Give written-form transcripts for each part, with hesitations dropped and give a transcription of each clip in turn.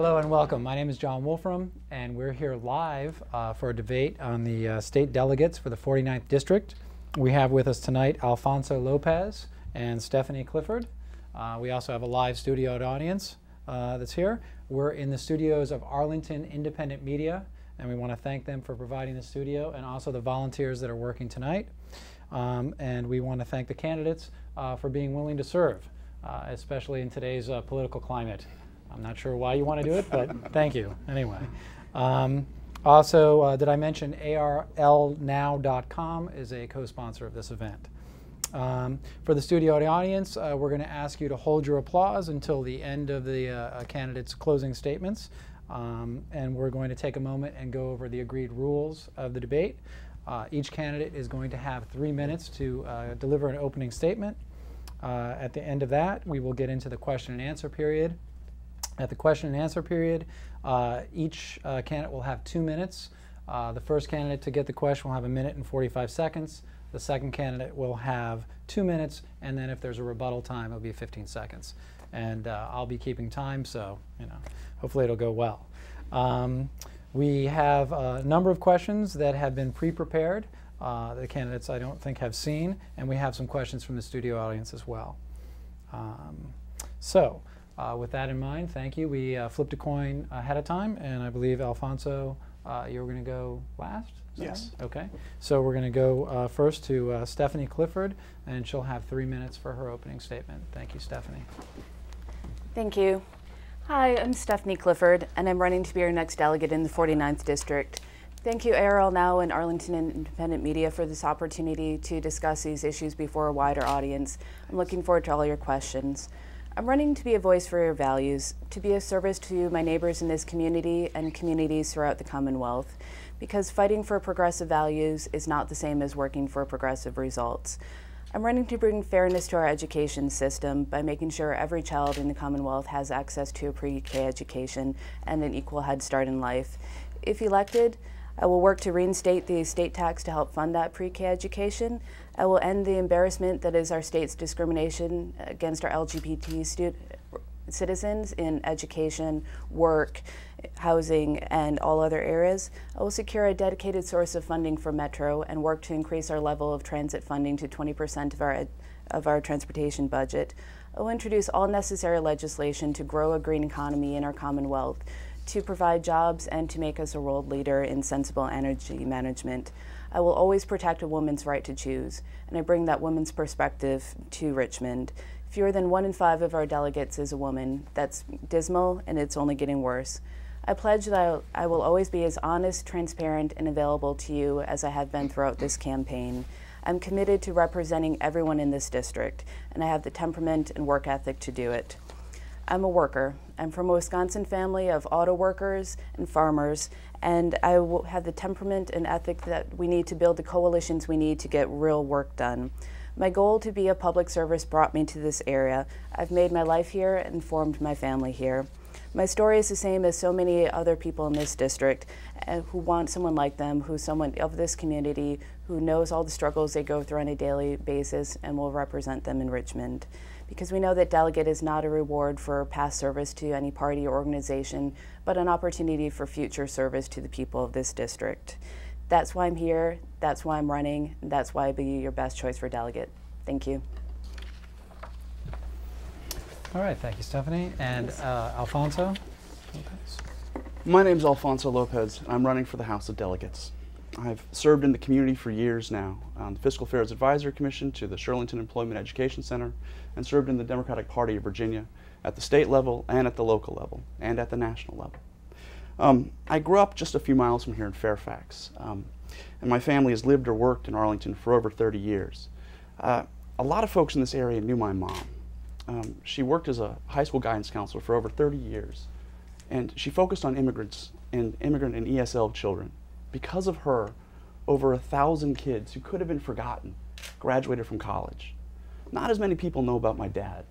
Hello and welcome. My name is John Wolfram, and we're here live for a debate on the state delegates for the 49th District. We have with us tonight Alfonso Lopez and Stephanie Clifford. We also have a live studio audience that's here. We're in the studios of Arlington Independent Media, and we want to thank them for providing the studio and also the volunteers that are working tonight. And we want to thank the candidates for being willing to serve, especially in today's political climate. I'm not sure why you want to do it, but thank you anyway. Also, did I mention arlnow.com is a co-sponsor of this event. For the studio audience, we're going to ask you to hold your applause until the end of the candidates' closing statements. And we're going to take a moment and go over the agreed rules of the debate. Each candidate is going to have 3 minutes to deliver an opening statement. At the end of that, we will get into the question and answer period. At the question and answer period, each candidate will have 2 minutes. The first candidate to get the question will have 1 minute and 45 seconds. The second candidate will have 2 minutes, and then if there's a rebuttal time, it'll be 15 seconds. And I'll be keeping time, so hopefully it'll go well. We have a number of questions that have been pre-prepared. The candidates I don't think have seen, and we have some questions from the studio audience as well. With that in mind, thank you. We flipped a coin ahead of time, and I believe, Alfonso, you were going to go last? Yes. Right? Okay. So we're going to go first to Stephanie Clifford, and she'll have 3 minutes for her opening statement. Thank you, Stephanie. Thank you. Hi, I'm Stephanie Clifford, and I'm running to be your next delegate in the 49th District. Thank you, ARL Now and Arlington Independent Media for this opportunity to discuss these issues before a wider audience. I'm looking forward to all your questions. I'm running to be a voice for your values, to be of service to my neighbors in this community and communities throughout the Commonwealth, because fighting for progressive values is not the same as working for progressive results. I'm running to bring fairness to our education system by making sure every child in the Commonwealth has access to a pre-K education and an equal head start in life. If elected, I will work to reinstate the estate tax to help fund that pre-K education. I will end the embarrassment that is our state's discrimination against our LGBT citizens in education, work, housing, and all other areas. I will secure a dedicated source of funding for Metro and work to increase our level of transit funding to 20% of our transportation budget. I will introduce all necessary legislation to grow a green economy in our Commonwealth, to provide jobs, and to make us a world leader in sensible energy management. I will always protect a woman's right to choose, and I bring that woman's perspective to Richmond. Fewer than 1 in 5 of our delegates is a woman. That's dismal, and it's only getting worse. I pledge that I will always be as honest, transparent, and available to you as I have been throughout this campaign. I'm committed to representing everyone in this district, and I have the temperament and work ethic to do it. I'm a worker. I'm from a Wisconsin family of auto workers and farmers, and I will have the temperament and ethic that we need to build the coalitions we need to get real work done. My goal to be a public service brought me to this area. I've made my life here and formed my family here. My story is the same as so many other people in this district who want someone like them, who's someone of this community, who knows all the struggles they go through on a daily basis and will represent them in Richmond. Because we know that delegate is not a reward for past service to any party or organization, but an opportunity for future service to the people of this district. That's why I'm here, that's why I'm running, and that's why I'll be your best choice for delegate. Thank you. All right, thank you, Stephanie. And Alfonso Lopez. My name's Alfonso Lopez, and I'm running for the House of Delegates. I've served in the community for years now, on the Fiscal Affairs Advisory Commission to the Shirlington Employment Education Center, and served in the Democratic Party of Virginia at the state level and at the local level and at the national level. I grew up just a few miles from here in Fairfax, and my family has lived or worked in Arlington for over 30 years. A lot of folks in this area knew my mom. She worked as a high school guidance counselor for over 30 years, and she focused on immigrant and ESL children. Because of her, over 1,000 kids who could have been forgotten graduated from college. Not as many people know about my dad.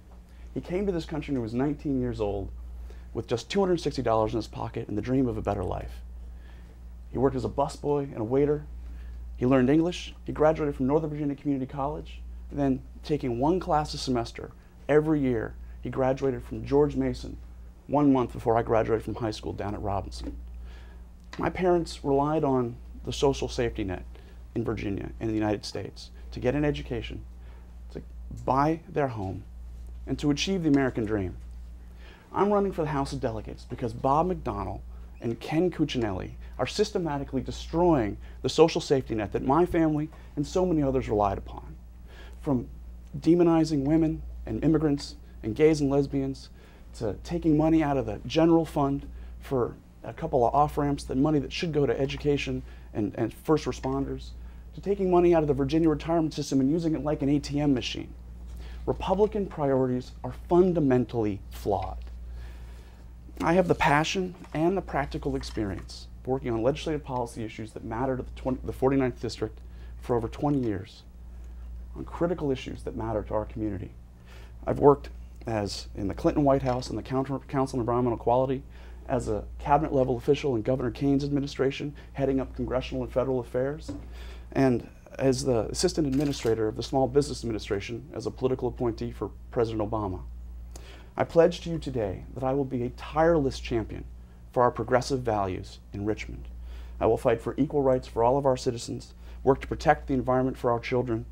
He came to this country when he was 19 years old with just $260 in his pocket and the dream of a better life. He worked as a busboy and a waiter. He learned English. He graduated from Northern Virginia Community College. And then, taking one class a semester every year, he graduated from George Mason 1 month before I graduated from high school down at Robinson. My parents relied on the social safety net in Virginia and the United States to get an education, to buy their home, and to achieve the American dream. I'm running for the House of Delegates because Bob McDonnell and Ken Cuccinelli are systematically destroying the social safety net that my family and so many others relied upon. From demonizing women and immigrants and gays and lesbians, to taking money out of the general fund for a couple of off-ramps, the money that should go to education and first responders, to taking money out of the Virginia retirement system and using it like an ATM machine. Republican priorities are fundamentally flawed. I have the passion and the practical experience working on legislative policy issues that matter to the 49th District for over 20 years, on critical issues that matter to our community. I've worked as in the Clinton White House and the Council on Environmental Quality, as a cabinet level official in Governor Kane's administration, heading up congressional and federal affairs, and as the assistant administrator of the Small Business Administration as a political appointee for President Obama. I pledge to you today that I will be a tireless champion for our progressive values in Richmond. I will fight for equal rights for all of our citizens, work to protect the environment for our children,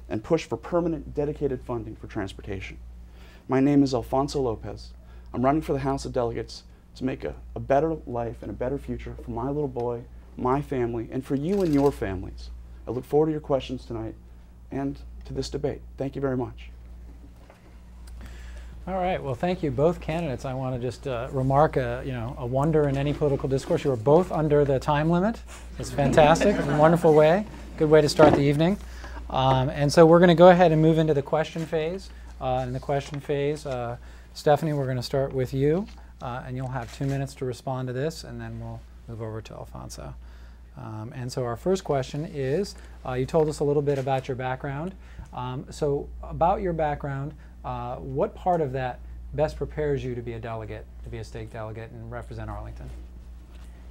and push for permanent, dedicated funding for transportation. My name is Alfonso Lopez. I'm running for the House of Delegates to make a better life and a better future for my little boy, my family, and for you and your families. I look forward to your questions tonight and to this debate. Thank you very much. All right. Well, thank you, both candidates. I want to just remark a wonder in any political discourse. You were both under the time limit. It's fantastic. A wonderful way. Good way to start the evening. And so we're going to go ahead and move into the question phase. In the question phase, Stephanie, we're going to start with you, and you'll have 2 minutes to respond to this, and then we'll move over to Alfonso. And so our first question is, you told us a little bit about your background. So about your background, what part of that best prepares you to be a delegate, to be a state delegate and represent Arlington?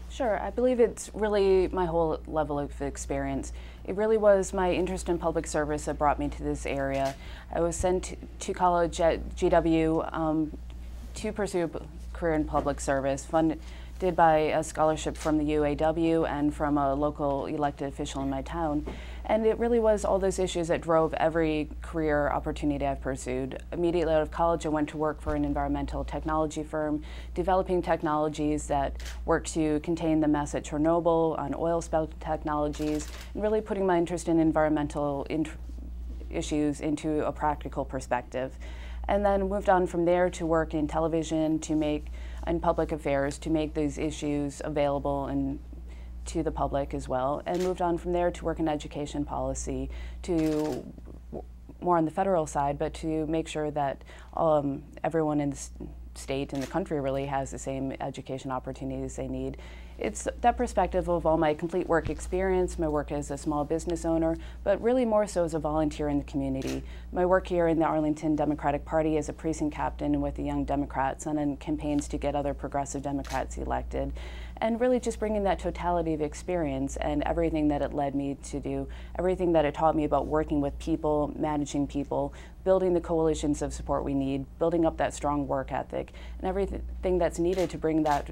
Sure. I believe it's really my whole level of experience. It really was my interest in public service that brought me to this area. I was sent to college at GW to pursue a career in public service, funded by a scholarship from the UAW and from a local elected official in my town. And it really was all those issues that drove every career opportunity I've pursued. Immediately out of college, I went to work for an environmental technology firm, developing technologies that work to contain the mess at Chernobyl, on oil spill technologies, and really putting my interest in environmental issues into a practical perspective. And then moved on from there to work in television, and public affairs, to make these issues available and to the public as well, and moved on from there to work in education policy, to more on the federal side, but to make sure that everyone in the state and the country really has the same education opportunities they need. It's that perspective of all my complete work experience, my work as a small business owner, but really more so as a volunteer in the community. My work here in the Arlington Democratic Party as a precinct captain with the Young Democrats and in campaigns to get other progressive Democrats elected. And really just bringing that totality of experience and everything that it led me to do, everything that it taught me about working with people, managing people, building the coalitions of support we need, building up that strong work ethic, and everything that's needed to bring that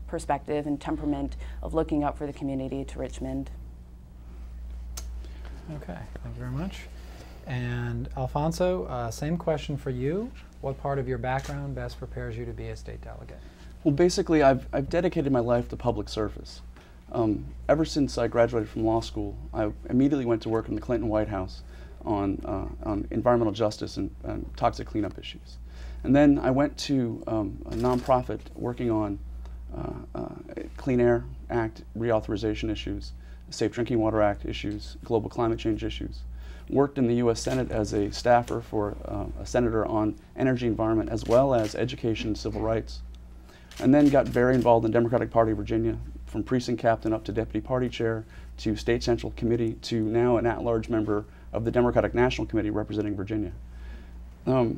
perspective and temperament of looking out for the community to Richmond. Okay, thank you very much. And Alfonso, same question for you. What part of your background best prepares you to be a state delegate? Well, basically, I've dedicated my life to public service. Ever since I graduated from law school, I immediately went to work in the Clinton White House on environmental justice and toxic cleanup issues. And then I went to a nonprofit working on Clean Air Act reauthorization issues, Safe Drinking Water Act issues, global climate change issues. Worked in the U.S. Senate as a staffer for a senator on energy, environment, as well as education and civil rights. And then got very involved in the Democratic Party of Virginia, from precinct captain up to deputy party chair, to state central committee, to now an at-large member of the Democratic National Committee representing Virginia. I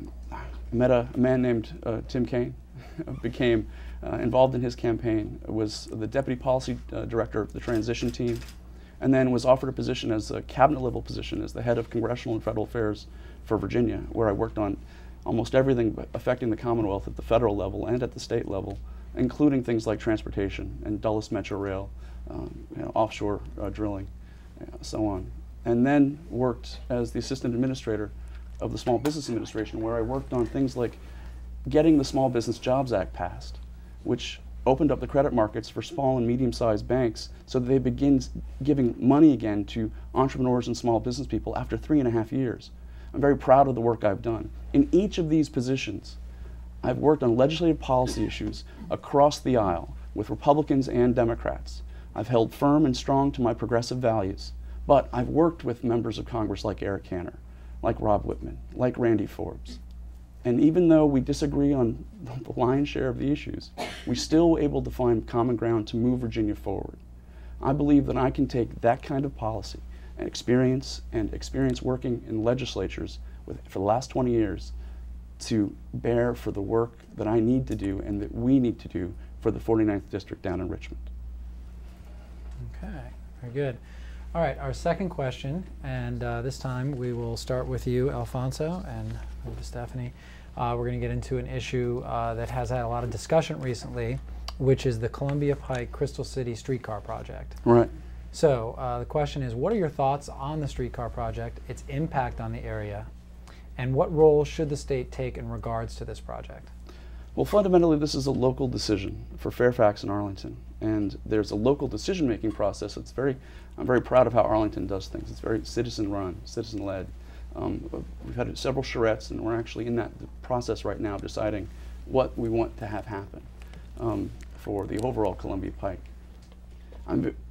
met a man named Tim Kaine, became involved in his campaign, was the deputy policy director of the transition team, and then was offered a position as a cabinet level position as the head of congressional and federal affairs for Virginia, where I worked on almost everything affecting the Commonwealth at the federal level and at the state level, including things like transportation and Dulles Metro Rail, offshore drilling, so on. And then worked as the assistant administrator of the Small Business Administration, where I worked on things like getting the Small Business Jobs Act passed, which opened up the credit markets for small and medium-sized banks so that they begin giving money again to entrepreneurs and small business people after 3.5 years. I'm very proud of the work I've done. In each of these positions, I've worked on legislative policy issues across the aisle with Republicans and Democrats. I've held firm and strong to my progressive values, but I've worked with members of Congress like Eric Cantor, like Rob Whitman, like Randy Forbes. And even though we disagree on the lion's share of the issues, we still were able to find common ground to move Virginia forward. I believe that I can take that kind of policy and experience working in legislatures for the last 20 years to bear for the work that I need to do and that we need to do for the 49th District down in Richmond. Okay, very good. All right, our second question, and this time we will start with you, Alfonso, and move to Stephanie. We're going to get into an issue that has had a lot of discussion recently, which is the Columbia Pike Crystal City streetcar project. Right. So the question is, what are your thoughts on the streetcar project, its impact on the area, and what role should the state take in regards to this project? Well, fundamentally, this is a local decision for Fairfax and Arlington, and there's a local decision-making process. I'm very proud of how Arlington does things. It's very citizen-run, citizen-led. We've had several charrettes, and we're actually in that process right now, deciding what we want to have happen for the overall Columbia Pike.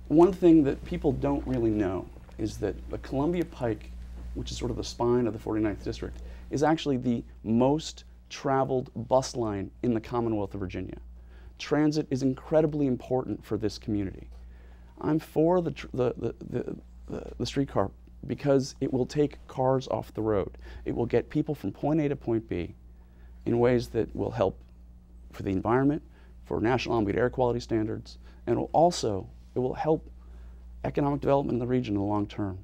One thing that people don't really know is that the Columbia Pike, which is sort of the spine of the 49th District, is actually the most traveled bus line in the Commonwealth of Virginia. Transit is incredibly important for this community. I'm for the streetcar because it will take cars off the road. It will get people from point A to point B in ways that will help for the environment, for national ambient air quality standards, and it will help economic development in the region in the long term.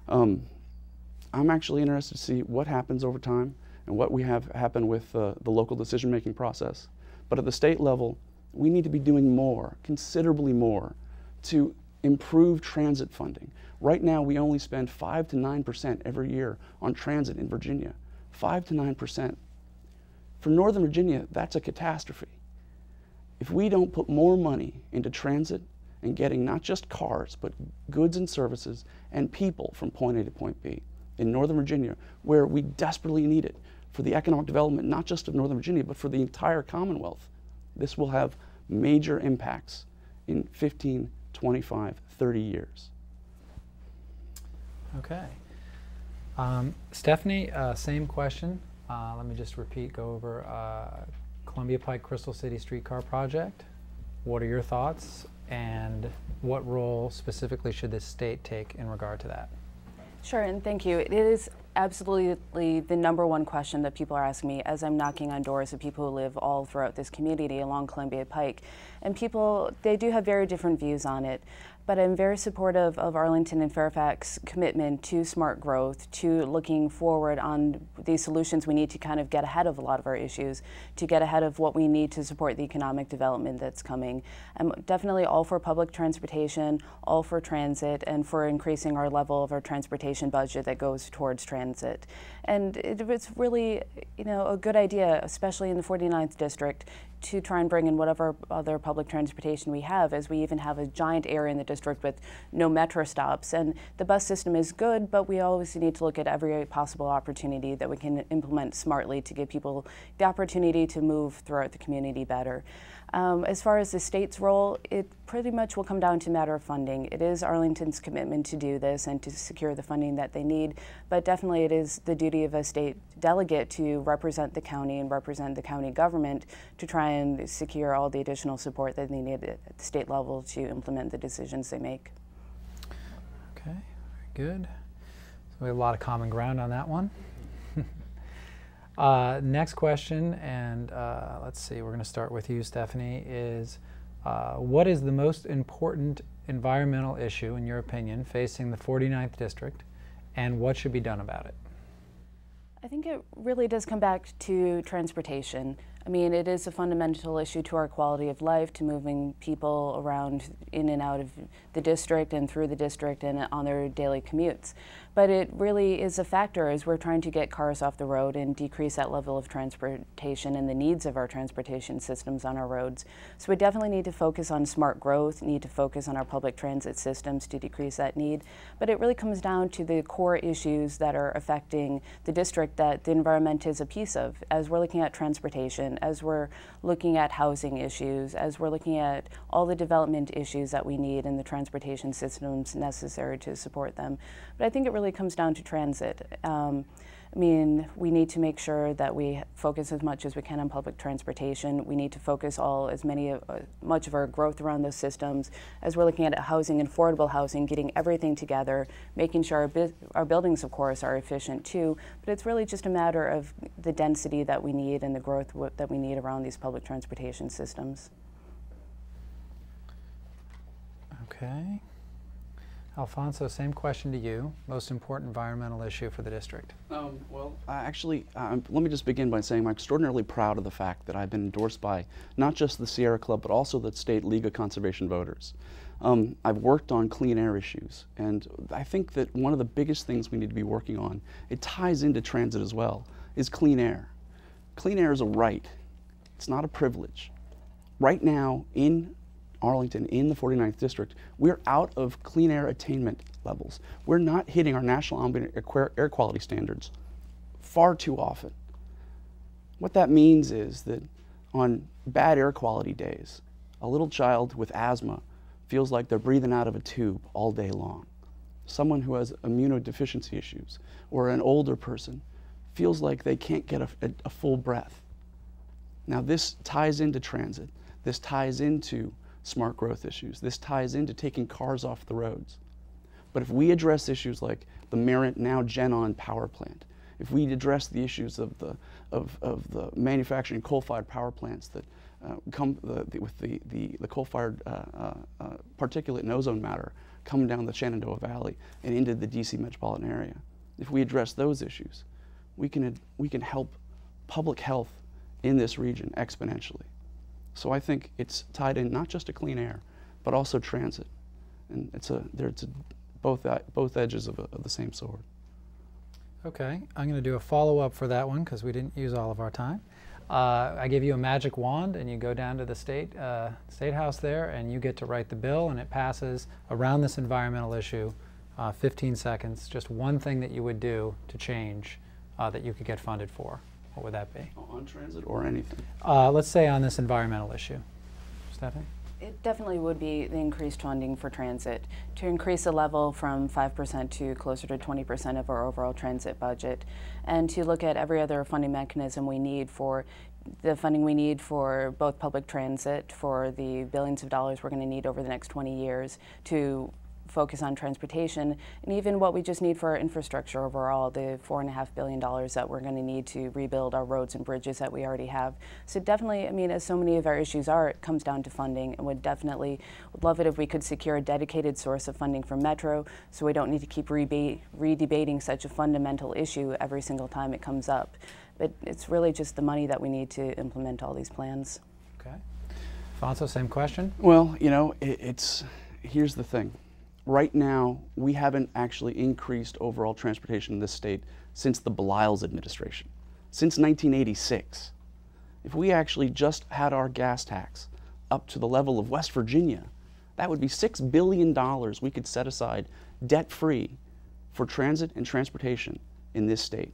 I'm actually interested to see what happens over time and what we have happen with the local decision-making process. But at the state level, we need to be doing more, considerably more, to improve transit funding. Right now, we only spend 5 to 9% every year on transit in Virginia. 5 to 9%. For Northern Virginia, that's a catastrophe. If we don't put more money into transit and getting not just cars, but goods and services and people from point A to point B in Northern Virginia, where we desperately need it for the economic development, not just of Northern Virginia, but for the entire Commonwealth, this will have major impacts in 15, 25, 30 years. Okay. Stephanie, same question. Let me just go over Columbia Pike Crystal City streetcar project. What are your thoughts, and what role specifically should the state take in regard to that? Sure, and thank you. It is absolutely the #1 question that people are asking me as I'm knocking on doors of people who live all throughout this community along Columbia Pike. And people, they do have very different views on it. But I'm very supportive of Arlington and Fairfax's commitment to smart growth, to looking forward on these solutions we need to kind of get ahead of a lot of our issues, to get ahead of what we need to support the economic development that's coming. I'm definitely all for public transportation, all for transit, and for increasing our level of our transportation budget that goes towards transit. And it's really, a good idea, especially in the 49th District, to try and bring in whatever other public transportation we have, as we even have a giant area in the district with no metro stops. And the bus system is good, but we always need to look at every possible opportunity that we can implement smartly to give people the opportunity to move throughout the community better. As far as the state's role, it pretty much will come down to a matter of funding. It is Arlington's commitment to do this and to secure the funding that they need, but definitely it is the duty of a state delegate to represent the county and represent the county government to try and secure all the additional support that they need at the state level to implement the decisions they make. Okay, very good. So we have a lot of common ground on that one. Next question, and let's see, we're going to start with you, Stephanie, is what is the most important environmental issue, in your opinion, facing the 49th District, and what should be done about it? I think it really does come back to transportation. I mean, it is a fundamental issue to our quality of life, to moving people around in and out of the district and through the district and on their daily commutes. But it really is a factor as we're trying to get cars off the road and decrease that level of transportation and the needs of our transportation systems on our roads. So we definitely need to focus on smart growth, need to focus on our public transit systems to decrease that need. But it really comes down to the core issues that are affecting the district that the environment is a piece of. As we're looking at transportation, as we're looking at housing issues, as we're looking at all the development issues that we need in the transportation systems necessary to support them. But I think it really comes down to transit. I mean, we need to make sure that we focus as much as we can on public transportation. We need to focus much of our growth around those systems. As we're looking at housing and affordable housing, getting everything together, making sure our buildings, of course, are efficient too. But it's really just a matter of the density that we need and the growth that we need around these public transportation systems. Okay. Alfonso, same question to you. Most important environmental issue for the district? Let me just begin by saying I'm extraordinarily proud of the fact that I've been endorsed by not just the Sierra Club, but also the State League of Conservation Voters. I've worked on clean air issues, and I think that one of the biggest things we need to be working on, it ties into transit as well, is clean air. Clean air is a right. It's not a privilege. Right now in Arlington, in the 49th District, we're out of clean air attainment levels. We're not hitting our national ambient air quality standards far too often. What that means is that on bad air quality days, a little child with asthma feels like they're breathing out of a tube all day long. Someone who has immunodeficiency issues or an older person feels like they can't get a full breath. Now this ties into transit. This ties into smart growth issues. This ties into taking cars off the roads. But if we address issues like the Merritt now GenOn power plant, if we address the issues of the manufacturing coal-fired power plants that come with the coal-fired particulate and ozone matter coming down the Shenandoah Valley and into the DC metropolitan area, if we address those issues, we can help public health in this region exponentially. So I think it's tied in not just to clean air, but also transit, and it's both edges of the same sword. Okay, I'm going to do a follow-up for that one because we didn't use all of our time. I give you a magic wand, and you go down to the state house there, and you get to write the bill, and it passes around this environmental issue. 15 seconds. Just one thing that you would do to change that you could get funded for. What would that be? On transit or anything? Let's say on this environmental issue. Stephanie? It definitely would be the increased funding for transit, to increase the level from 5% to closer to 20% of our overall transit budget, and to look at every other funding mechanism we need for the funding we need for both public transit, for the billions of dollars we're going to need over the next 20 years to focus on transportation, and even what we just need for our infrastructure overall, the $4.5 billion that we're going to need to rebuild our roads and bridges that we already have. So definitely, I mean, as so many of our issues are, it comes down to funding, and would love it if we could secure a dedicated source of funding for Metro, so we don't need to keep re-debating such a fundamental issue every single time it comes up. But it's really just the money that we need to implement all these plans. Okay. Alfonso, same question? Well, you know, here's the thing. Right now, we haven't actually increased overall transportation in this state since the Belial's administration, since 1986. If we actually just had our gas tax up to the level of West Virginia, that would be $6 billion we could set aside debt-free for transit and transportation in this state.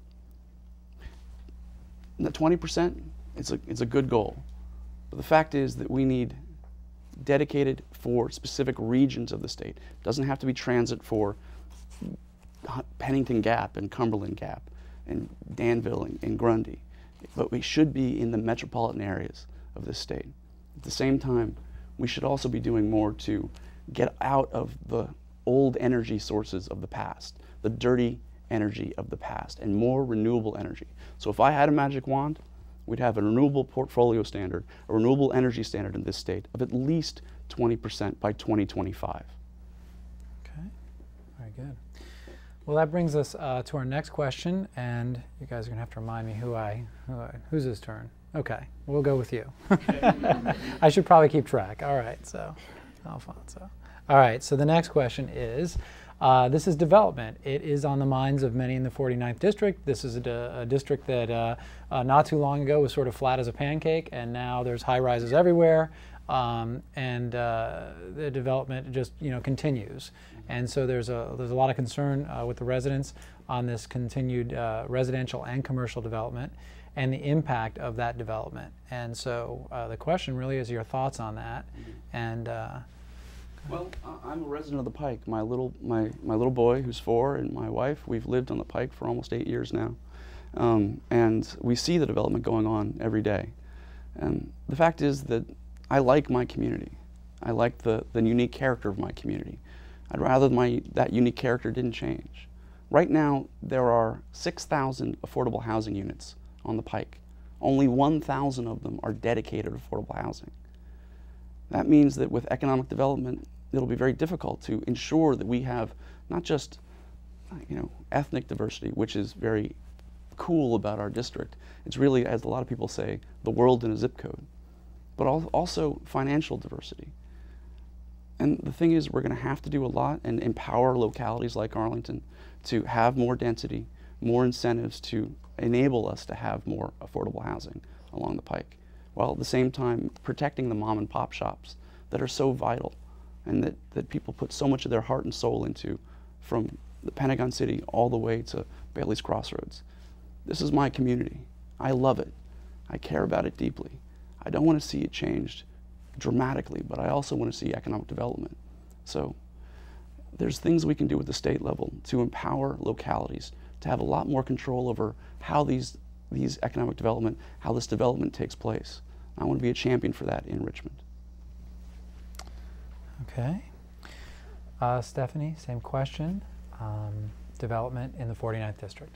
And the 20%, it's a good goal. But the fact is that we need dedicated for specific regions of the state. It doesn't have to be transit for Pennington Gap and Cumberland Gap and Danville and Grundy, but we should be in the metropolitan areas of this state. At the same time, we should also be doing more to get out of the old energy sources of the past, the dirty energy of the past, and more renewable energy. So if I had a magic wand, we'd have a renewable portfolio standard, a renewable energy standard in this state of at least 20% by 2025. Okay, very good. Well, that brings us to our next question, and you guys are going to have to remind me who's his turn. Okay, we'll go with you. I should probably keep track. All right, so Alfonso. All right, so the next question is, this is development. It is on the minds of many in the 49th District. This is a district that not too long ago was sort of flat as a pancake, and now there's high-rises everywhere, and the development just continues. And so there's a lot of concern with the residents on this continued residential and commercial development and the impact of that development. And so the question really is your thoughts on that. And well, I'm a resident of the Pike. My little boy, who's 4, and my wife, we've lived on the Pike for almost 8 years now, and we see the development going on every day. And the fact is that I like my community. I like the unique character of my community. I'd rather that unique character didn't change. Right now, there are 6,000 affordable housing units on the Pike. Only 1,000 of them are dedicated affordable housing. That means that with economic development, it'll be very difficult to ensure that we have not just ethnic diversity, which is very cool about our district. It's really, as a lot of people say, the world in a zip code, but also financial diversity. And the thing is, we're going to have to do a lot and empower localities like Arlington to have more density, more incentives to enable us to have more affordable housing along the Pike, while at the same time protecting the mom and pop shops that are so vital and that people put so much of their heart and soul into, from the Pentagon City all the way to Bailey's Crossroads. This is my community. I love it. I care about it deeply. I don't want to see it changed dramatically, but I also want to see economic development. So there's things we can do at the state level to empower localities to have a lot more control over how these economic development, how this development takes place. I want to be a champion for that in Richmond. Okay. Stephanie, same question. Development in the 49th District.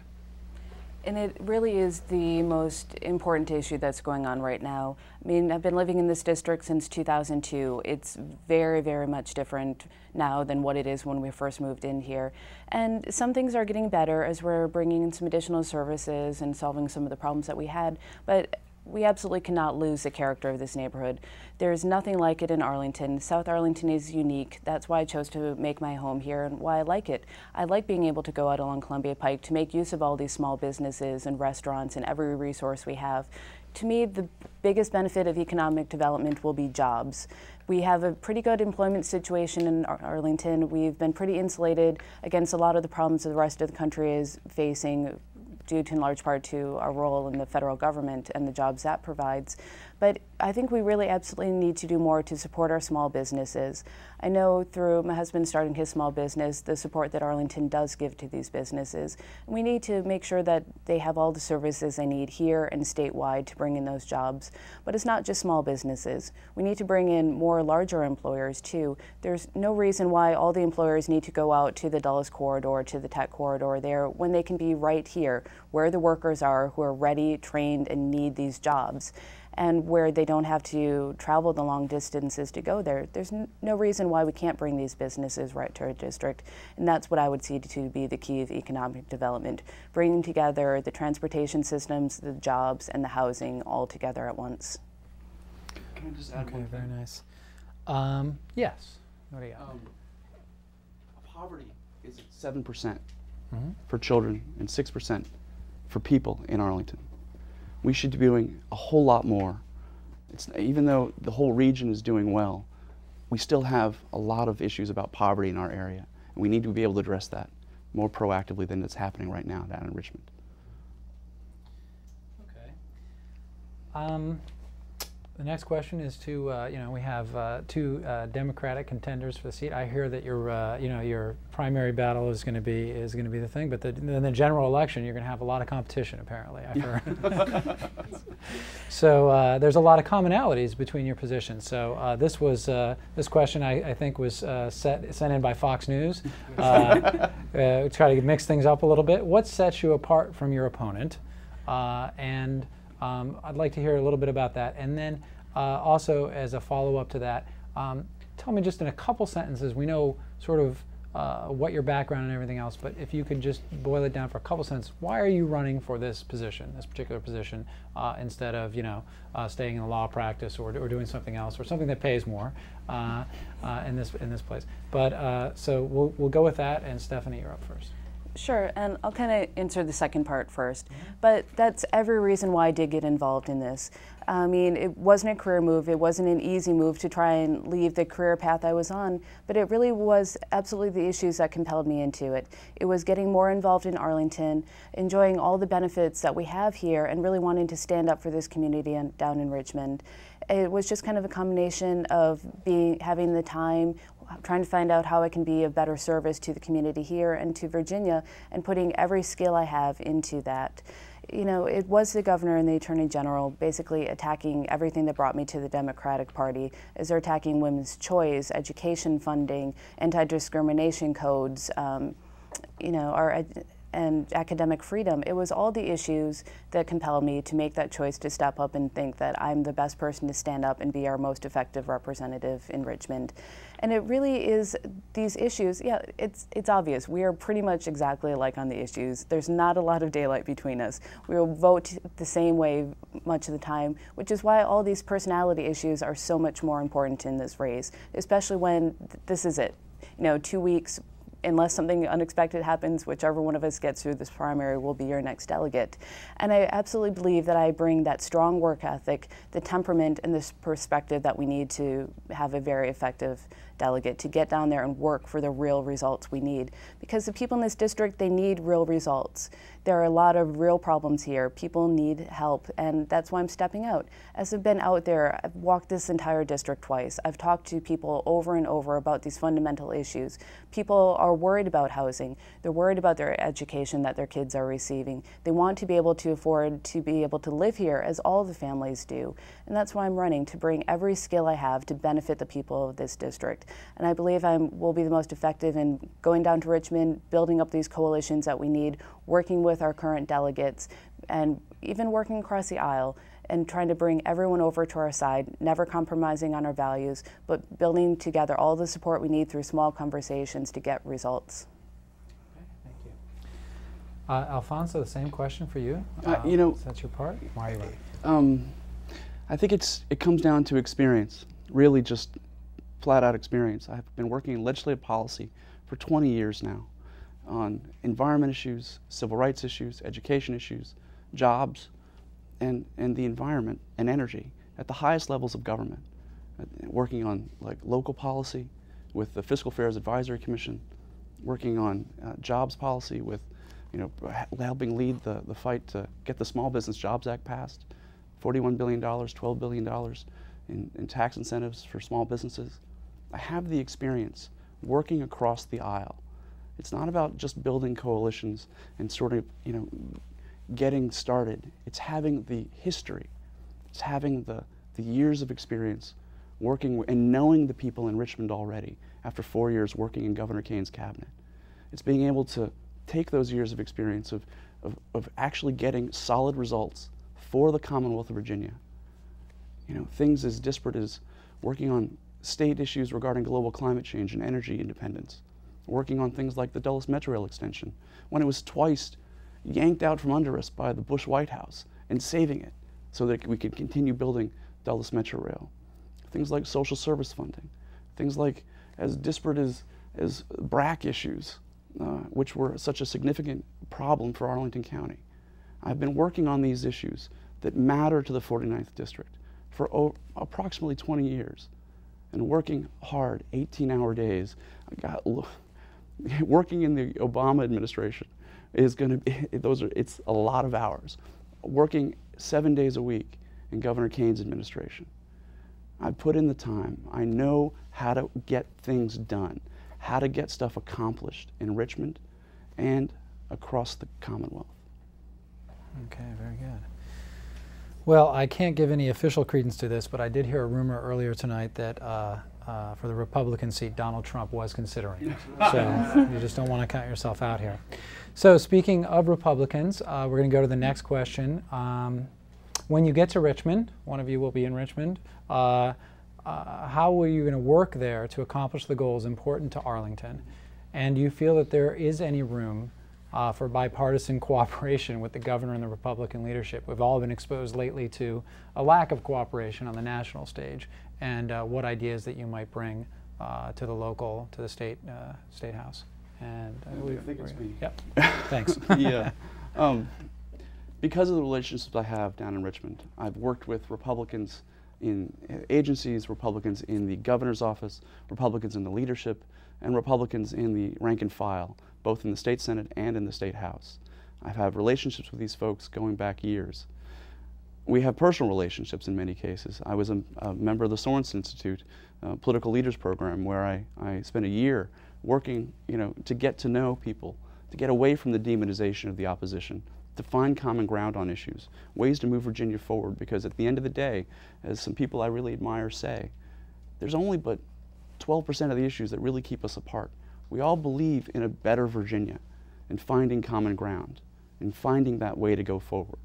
And it really is the most important issue that's going on right now. I mean, I've been living in this district since 2002. It's very, very much different now than what it is when we first moved in here. And some things are getting better as we're bringing in some additional services and solving some of the problems that we had. But we absolutely cannot lose the character of this neighborhood. There's nothing like it in Arlington. South Arlington is unique. That's why I chose to make my home here and why I like it. I like being able to go out along Columbia Pike to make use of all these small businesses and restaurants and every resource we have. To me, the biggest benefit of economic development will be jobs. We have a pretty good employment situation in Arlington. We've been pretty insulated against a lot of the problems the rest of the country is facing, due to in large part to our role in the federal government and the jobs that provides. But I think we really absolutely need to do more to support our small businesses. I know through my husband starting his small business, the support that Arlington does give to these businesses. And we need to make sure that they have all the services they need here and statewide to bring in those jobs. But it's not just small businesses. We need to bring in more larger employers too. There's no reason why all the employers need to go out to the Dulles corridor, to the Tech corridor there, when they can be right here, where the workers are who are ready, trained, and need these jobs, and where they don't have to travel the long distances to go there. There's no reason why we can't bring these businesses right to our district, and that's what I would see to be the key of economic development, bringing together the transportation systems, the jobs, and the housing all together at once. Can I just add one thing? Very nice. Yes. What do you got? Poverty is at 7% for children and 6% for people in Arlington. We should be doing a whole lot more. Even though the whole region is doing well, we still have a lot of issues about poverty in our area, and we need to be able to address that more proactively than it's happening right now down in Richmond. Okay. The next question is to, we have two Democratic contenders for the seat. I hear that your primary battle is going to be the thing, but in the general election, you're going to have a lot of competition. Apparently, I've heard. So there's a lot of commonalities between your positions. So this question I think was sent in by Fox News. Try to mix things up a little bit. What sets you apart from your opponent? I'd like to hear a little bit about that. And then also as a follow-up to that, tell me just in a couple sentences, we know sort of what your background and everything else, but if you could just boil it down for a couple sentences, why are you running for this position, this particular position, instead of staying in the law practice or doing something else or something that pays more in this place? But so we'll go with that, and Stephanie, you're up first. Sure, and I'll kind of answer the second part first. But that's every reason why I did get involved in this. I mean, it wasn't a career move. It wasn't an easy move to try and leave the career path I was on, but it really was absolutely the issues that compelled me into it. It was getting more involved in Arlington, enjoying all the benefits that we have here, and really wanting to stand up for this community down in Richmond. It was just kind of a combination of having the time, trying to find out how I can be of better service to the community here and to Virginia, and putting every skill I have into that. You know, it was the governor and the attorney general basically attacking everything that brought me to the Democratic Party, as they're attacking women's choice, education funding, anti-discrimination codes, and academic freedom. It was all the issues that compelled me to make that choice to step up and think that I'm the best person to stand up and be our most effective representative in Richmond. And it really is these issues, yeah, it's obvious. We are pretty much exactly alike on the issues. There's not a lot of daylight between us. We will vote the same way much of the time, which is why all these personality issues are so much more important in this race, especially when this is it. 2 weeks, unless something unexpected happens, whichever one of us gets through this primary will be your next delegate. And I absolutely believe that I bring that strong work ethic, the temperament, and this perspective that we need to have a very effective delegate to get down there and work for the real results we need. Because the people in this district, they need real results. There are a lot of real problems here. People need help, and that's why I'm stepping out. As I've been out there, I've walked this entire district twice. I've talked to people over and over about these fundamental issues. People are worried about housing. They're worried about their education that their kids are receiving. They want to be able to afford to be able to live here, as all the families do. And that's why I'm running, to bring every skill I have to benefit the people of this district. And I believe I will be the most effective in going down to Richmond, building up these coalitions that we need, working with our current delegates, and even working across the aisle and trying to bring everyone over to our side, never compromising on our values, but building together all the support we need through small conversations to get results. Okay, thank you. Alfonso, the same question for you. That's your part. Why are you running? I think it comes down to experience, really just flat-out experience. I've been working in legislative policy for 20 years now on environment issues, civil rights issues, education issues, jobs, and the environment and energy at the highest levels of government, working on local policy with the Fiscal Affairs Advisory Commission, working on jobs policy with helping lead the fight to get the Small Business Jobs Act passed, $41 billion, $12 billion in tax incentives for small businesses. I have the experience working across the aisle. It's not about just building coalitions and sort of, getting started. It's having the history. It's having the years of experience working and knowing the people in Richmond already after 4 years working in Governor Kane's cabinet. It's being able to take those years of experience of actually getting solid results for the Commonwealth of Virginia. Things as disparate as working on state issues regarding global climate change and energy independence, working on things like the Dulles Metro Rail extension, when it was twice yanked out from under us by the Bush White House, and saving it so that we could continue building Dulles Metro Rail. Things like social service funding, things like as disparate as BRAC issues, which were such a significant problem for Arlington County. I've been working on these issues that matter to the 49th District for approximately 20 years, and working hard, 18-hour days. Working in the Obama administration is going to be, it's a lot of hours. Working 7 days a week in Governor Kane's administration. I put in the time. I know how to get things done, how to get stuff accomplished in Richmond and across the Commonwealth. Okay, very good. Well, I can't give any official credence to this, but I did hear a rumor earlier tonight that for the Republican seat, Donald Trump was considering. So you just don't want to count yourself out here. So speaking of Republicans, we're going to go to the next question. When you get to Richmond, one of you will be in Richmond, how are you going to work there to accomplish the goals important to Arlington? And do you feel that there is any room for bipartisan cooperation with the governor and the Republican leadership? We've all been exposed lately to a lack of cooperation on the national stage, and what ideas that you might bring to the state house. And I think it's me. Yep. Thanks. Yeah. Because of the relationships I have down in Richmond, I've worked with Republicans in agencies, Republicans in the governor's office, Republicans in the leadership, and Republicans in the rank and file, both in the state Senate and in the state House. I've had relationships with these folks going back years. We have personal relationships in many cases. I was a member of the Sorensen Institute Political Leaders Program, where I spent a year working, to get to know people, to get away from the demonization of the opposition, to find common ground on issues, ways to move Virginia forward, because at the end of the day, as some people I really admire say, there's only but 12% of the issues that really keep us apart. We all believe in a better Virginia, in finding common ground, in finding that way to go forward.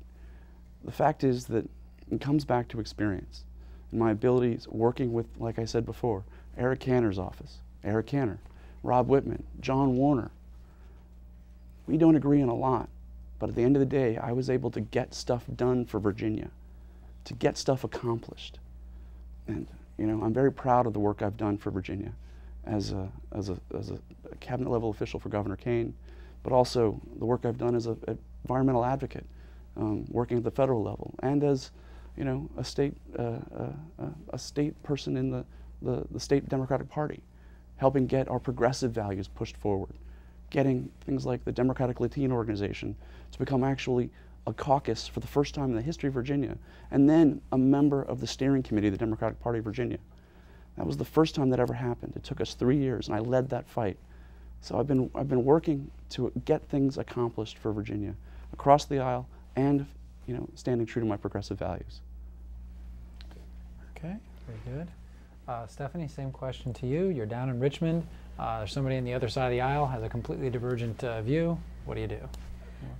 The fact is that it comes back to experience and my abilities working with, like I said before, Eric Cantor's office, Eric Cantor, Rob Whitman, John Warner. We don't agree on a lot, but at the end of the day, I was able to get stuff done for Virginia, to get stuff accomplished. And I'm very proud of the work I've done for Virginia as a cabinet level official for Governor Kane, but also the work I've done as an environmental advocate, working at the federal level, and as a state person in the state Democratic Party, helping get our progressive values pushed forward, getting things like the Democratic Latino Organization to become actually a caucus for the first time in the history of Virginia, and then a member of the steering committee of the Democratic Party of Virginia. That was the first time that ever happened. It took us 3 years, and I led that fight. So I've been working to get things accomplished for Virginia across the aisle, and standing true to my progressive values. Okay, very good. Stephanie, same question to you. You're down in Richmond. There's somebody on the other side of the aisle has a completely divergent view. What do you do?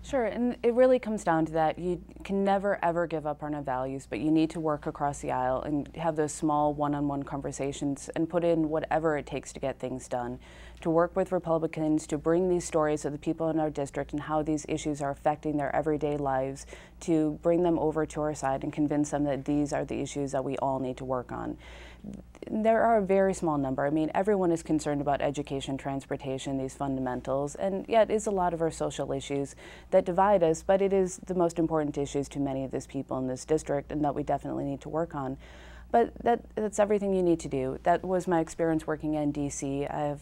Sure, and it really comes down to that. You can never ever give up on our values, but you need to work across the aisle and have those small one-on-one conversations and put in whatever it takes to get things done, to work with Republicans, to bring these stories of the people in our district and how these issues are affecting their everyday lives, to bring them over to our side and convince them that these are the issues that we all need to work on. There are a very small number. I mean, everyone is concerned about education, transportation, these fundamentals, and yet it is a lot of our social issues that divide us, but it is the most important issues to many of these people in this district and that we definitely need to work on. But that's everything you need to do. That was my experience working in DC. I have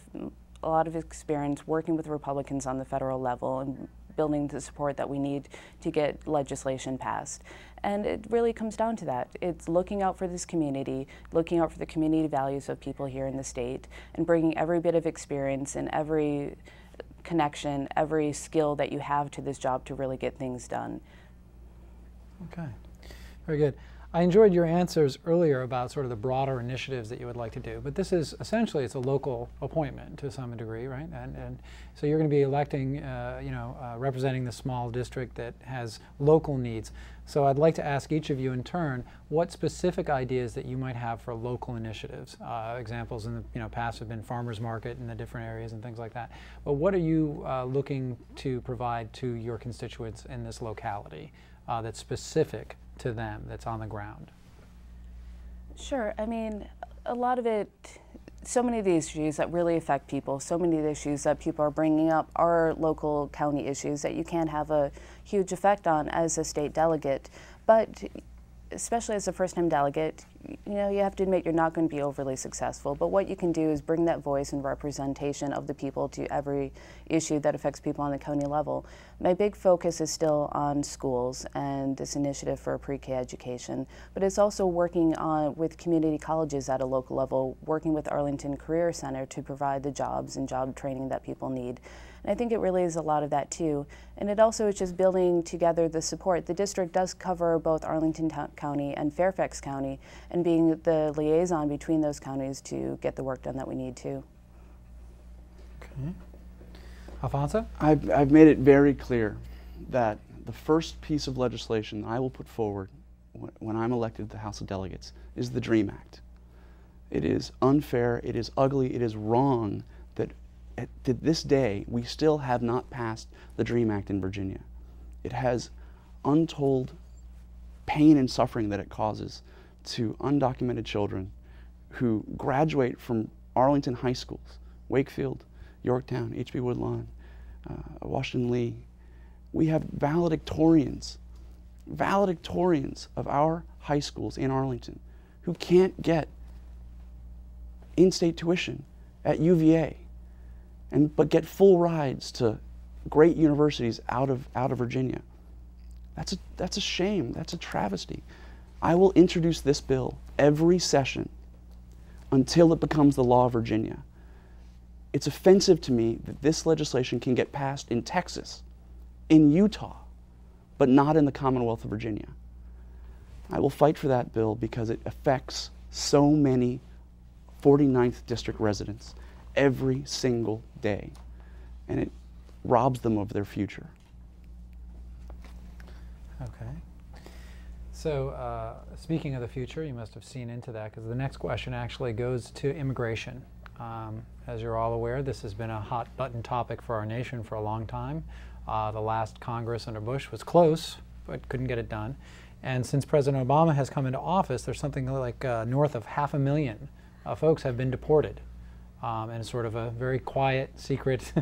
a lot of experience working with Republicans on the federal level and building the support that we need to get legislation passed. And it really comes down to that. It's looking out for this community, looking out for the community values of people here in the state, and bringing every bit of experience and every connection, every skill that you have to this job to really get things done. Okay, very good. I enjoyed your answers earlier about sort of the broader initiatives that you would like to do, but this is essentially, it's a local appointment to some degree, right? And so you're going to be electing, representing the small district that has local needs. So I'd like to ask each of you in turn what specific ideas that you might have for local initiatives. Examples in the past have been farmers market in the different areas and things like that. But what are you looking to provide to your constituents in this locality that's specific to them, that's on the ground? Sure. I mean, a lot of it, so many of the issues that really affect people, so many of the issues that people are bringing up are local county issues that you can't have a huge effect on as a state delegate. But especially as a first-time delegate, you have to admit you're not going to be overly successful. But what you can do is bring that voice and representation of the people to every issue that affects people on the county level. My big focus is still on schools and this initiative for pre-K education, but it's also working with community colleges at a local level, working with Arlington Career Center to provide the jobs and job training that people need. And I think it really is a lot of that too. And it also is just building together the support. The district does cover both Arlington County and Fairfax County, and being the liaison between those counties to get the work done that we need to. Okay. Alfonso? I've made it very clear that the first piece of legislation I will put forward when I'm elected to the House of Delegates is the DREAM Act. It is unfair, it is ugly, it is wrong that to this day, we still have not passed the DREAM Act in Virginia. It has untold pain and suffering that it causes to undocumented children who graduate from Arlington high schools, Wakefield, Yorktown, H.B. Woodlawn, Washington Lee. We have valedictorians of our high schools in Arlington who can't get in-state tuition at UVA, but get full rides to great universities out of Virginia. That's a shame. That's a travesty. I will introduce this bill every session until it becomes the law of Virginia. It's offensive to me that this legislation can get passed in Texas, in Utah, but not in the Commonwealth of Virginia. I will fight for that bill because it affects so many 49th District residents every single day, and it robs them of their future. Okay. So speaking of the future, you must have seen into that, because the next question actually goes to immigration. As you're all aware, this has been a hot button topic for our nation for a long time. The last Congress under Bush was close, but couldn't get it done. And since President Obama has come into office, there's something like north of 500,000 folks have been deported. And it's sort of a very quiet, secret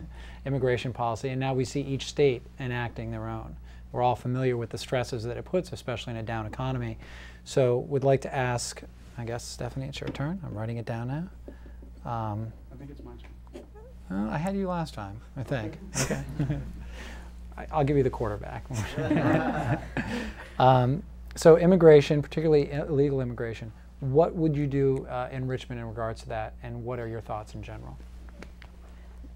immigration policy. And now we see each state enacting their own. We're all familiar with the stresses that it puts, especially in a down economy. So would like to ask, I guess, Stephanie, it's your turn. I'm writing it down now. I think it's my turn. I had you last time, I think. Okay. I'll give you the quarterback. So immigration, particularly illegal immigration, what would you do in Richmond in regards to that, and what are your thoughts in general?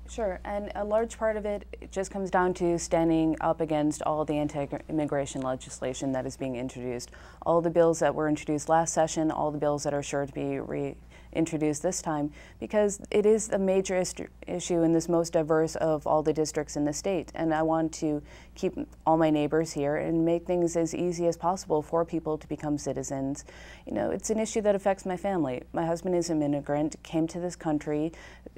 Sure, and a large part of it just comes down to standing up against all the anti-immigration legislation that is being introduced. All the bills that were introduced last session, all the bills that are sure to be reintroduced this time, because it is a major issue in this most diverse of all the districts in the state. And I want to keep all my neighbors here and make things as easy as possible for people to become citizens. You know, it's an issue that affects my family. My husband is an immigrant, came to this country,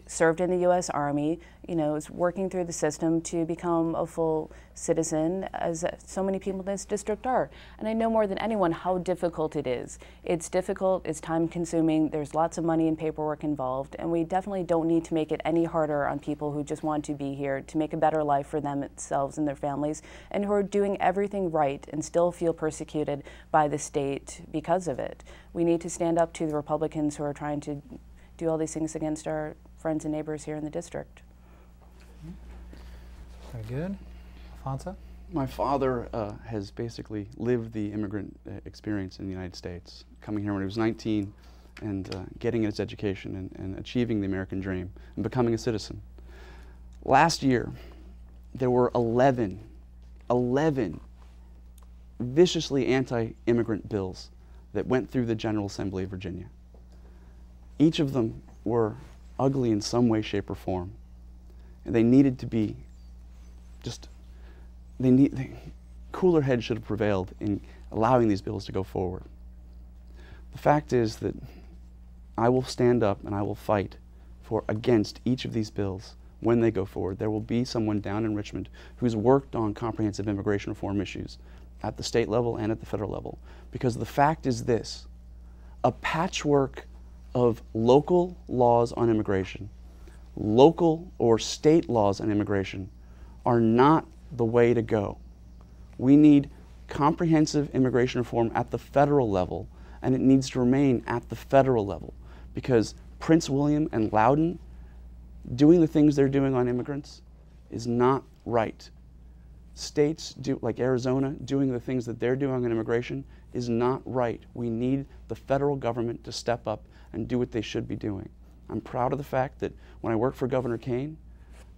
served in the U.S. Army, you know, is working through the system to become a full citizen, as so many people in this district are. And I know more than anyone how difficult it is. It's difficult, it's time consuming, there's lots of money and paperwork involved, and we definitely don't need to make it any harder on people who just want to be here to make a better life for themselves and their families, and who are doing everything right and still feel persecuted by the state because of it. We need to stand up to the Republicans who are trying to do all these things against our friends and neighbors here in the district. Very good. Alfonso? My father has basically lived the immigrant experience in the United States, coming here when he was 19 and getting his education and achieving the American dream and becoming a citizen. Last year, there were 11 viciously anti-immigrant bills that went through the General Assembly of Virginia. Each of them were ugly in some way, shape, or form. And they needed to be cooler heads should have prevailed in allowing these bills to go forward. The fact is that I will stand up and I will fight against each of these bills when they go forward. There will be someone down in Richmond who's worked on comprehensive immigration reform issues at the state level and at the federal level. Because the fact is this: a patchwork of local laws on immigration, local or state laws on immigration, are not the way to go. We need comprehensive immigration reform at the federal level, and it needs to remain at the federal level, because Prince William and Loudoun doing the things they're doing on immigrants is not right. States like Arizona doing the things that they're doing on immigration is not right. We need the federal government to step up and do what they should be doing. I'm proud of the fact that when I worked for Governor Kane,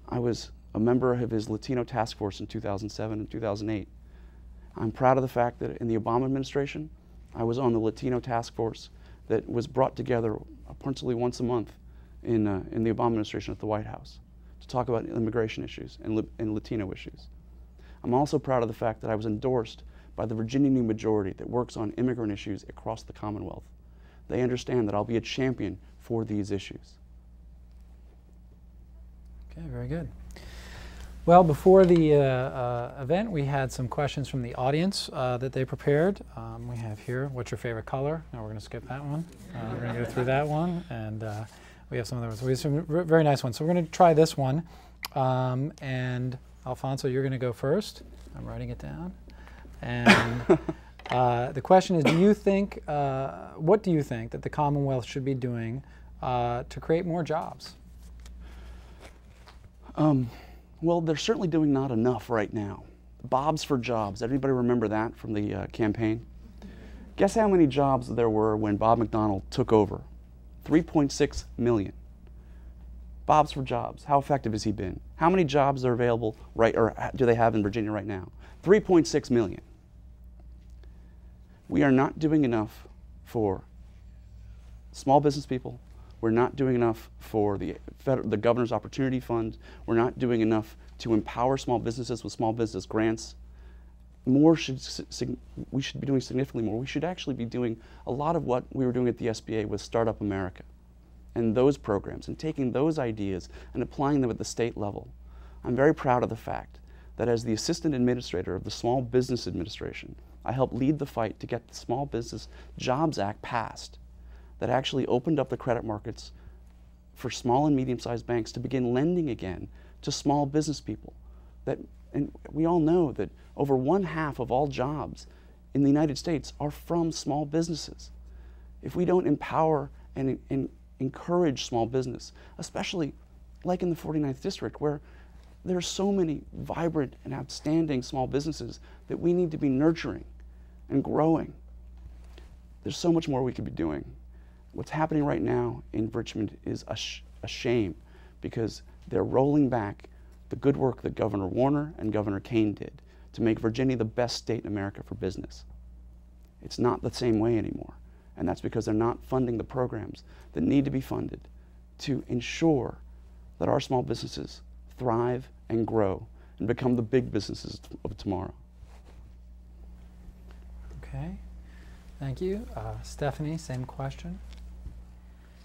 I was a member of his Latino task force in 2007 and 2008. I'm proud of the fact that in the Obama administration, I was on the Latino task force that was brought together principally once a month in the Obama administration at the White House to talk about immigration issues and Latino issues. I'm also proud of the fact that I was endorsed by the Virginia New Majority that works on immigrant issues across the Commonwealth. They understand that I'll be a champion for these issues. Okay, very good. Well, before the event, we had some questions from the audience that they prepared. We have here, what's your favorite color? Now we're going to skip that one. We're going to go through that one, and we have some other ones. We have some very nice ones. So we're going to try this one. And Alfonso, you're going to go first. I'm writing it down. And the question is, what do you think that the Commonwealth should be doing to create more jobs? Well, they're certainly doing not enough right now. Bob's for jobs. Everybody remember that from the campaign? Guess how many jobs there were when Bob McDonnell took over? 3.6 million. Bob's for jobs. How effective has he been? How many jobs are available or do they have in Virginia right now? 3.6 million. We are not doing enough for small business people. We're not doing enough for the Governor's Opportunity Fund. We're not doing enough to empower small businesses with small business grants. We should be doing significantly more. We should actually be doing a lot of what we were doing at the SBA with Startup America and those programs, and taking those ideas and applying them at the state level. I'm very proud of the fact that as the Assistant Administrator of the Small Business Administration, I helped lead the fight to get the Small Business Jobs Act passed that actually opened up the credit markets for small and medium-sized banks to begin lending again to small business people. And we all know that over 1/2 of all jobs in the United States are from small businesses. If we don't empower and encourage small business, especially like in the 49th District, where there are so many vibrant and outstanding small businesses that we need to be nurturing and growing, there's so much more we could be doing. What's happening right now in Richmond is a shame, because they're rolling back the good work that Governor Warner and Governor Kane did to make Virginia the best state in America for business. It's not the same way anymore, and that's because they're not funding the programs that need to be funded to ensure that our small businesses thrive and grow and become the big businesses of tomorrow. Okay, thank you. Stephanie, same question.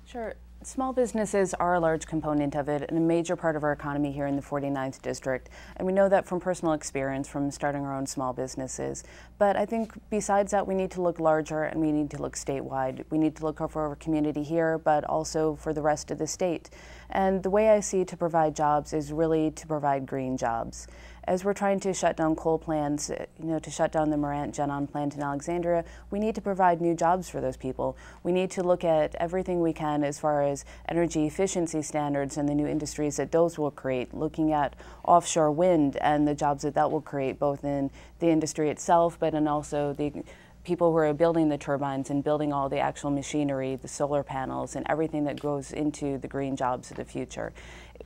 Sure. Small businesses are a large component of it and a major part of our economy here in the 49th District. And we know that from personal experience from starting our own small businesses. But I think besides that, we need to look larger and we need to look statewide. We need to look for our community here, but also for the rest of the state. And the way I see to provide jobs is really to provide green jobs. As we're trying to shut down coal plants, to shut down the Morant Genon plant in Alexandria, we need to provide new jobs for those people. We need to look at everything we can as far as energy efficiency standards and the new industries that those will create, looking at offshore wind and the jobs that will create both in the industry itself, but in also the people who are building the turbines and building all the actual machinery, the solar panels, and everything that goes into the green jobs of the future.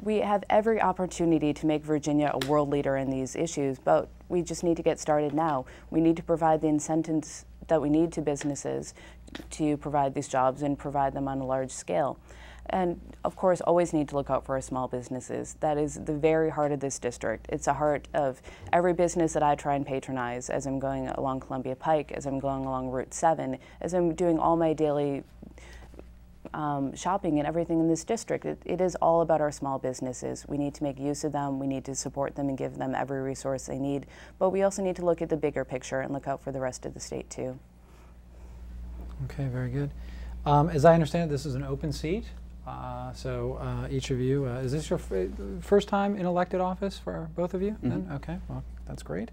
We have every opportunity to make Virginia a world leader in these issues, but we just need to get started now. We need to provide the incentives that we need to businesses to provide these jobs and provide them on a large scale. And of course, always need to look out for our small businesses. That is the very heart of this district. It's the heart of every business that I try and patronize as I'm going along Columbia Pike, as I'm going along Route 7, as I'm doing all my daily shopping and everything in this district. It is all about our small businesses. We need to make use of them. We need to support them and give them every resource they need. But we also need to look at the bigger picture and look out for the rest of the state too. Okay, very good. As I understand it, this is an open seat. So each of you, is this your first time in elected office for both of you? Mm-hmm. Then? Okay, well, that's great.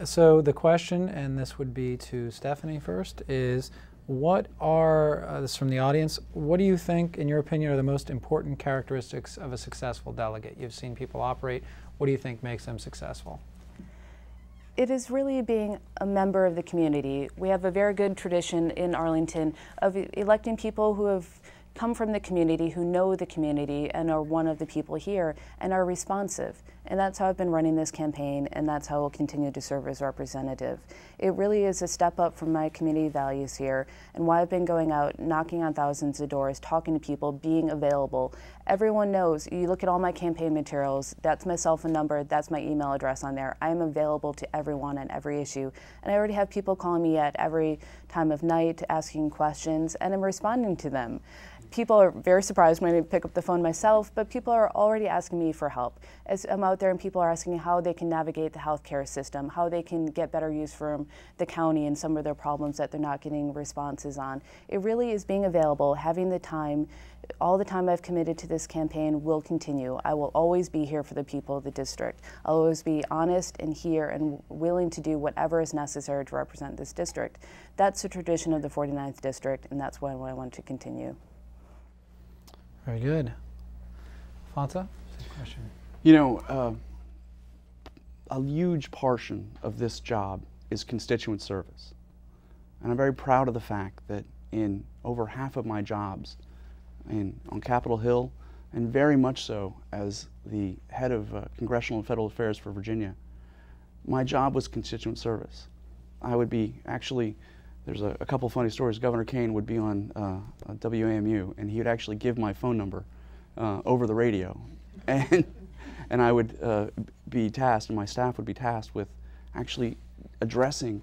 So the question, and this would be to Stephanie first, is what are, this is from the audience, what do you think, in your opinion, are the most important characteristics of a successful delegate? You've seen people operate. What do you think makes them successful? It is really being a member of the community. We have a very good tradition in Arlington of electing people who have come from the community, who know the community and are one of the people here and are responsive. And that's how I've been running this campaign, and that's how I'll continue to serve as representative. It really is a step up from my community values here and why I've been going out, knocking on thousands of doors, talking to people, being available Everyone knows, you look at all my campaign materials, that's my cell phone number, that's my email address on there. I am available to everyone on every issue. And I already have people calling me at every time of night asking questions, and I'm responding to them. People are very surprised when I pick up the phone myself, but people are already asking me for help. As I'm out there and people are asking me how they can navigate the healthcare system, how they can get better use from the county and some of their problems that they're not getting responses on. It really is being available, having the time. All the time I've committed to this campaign will continue. I will always be here for the people of the district. I'll always be honest and here and willing to do whatever is necessary to represent this district. That's the tradition of the 49th district, and that's what I want to continue. Very good. Alfonso, same question. You know, a huge portion of this job is constituent service. And I'm very proud of the fact that in over half of my jobs on Capitol Hill, and very much so as the head of Congressional and Federal Affairs for Virginia, my job was constituent service. I would be, actually, there's a couple funny stories. Governor Kane would be on WAMU, and he would actually give my phone number over the radio. And I would be tasked, and my staff would be tasked with actually addressing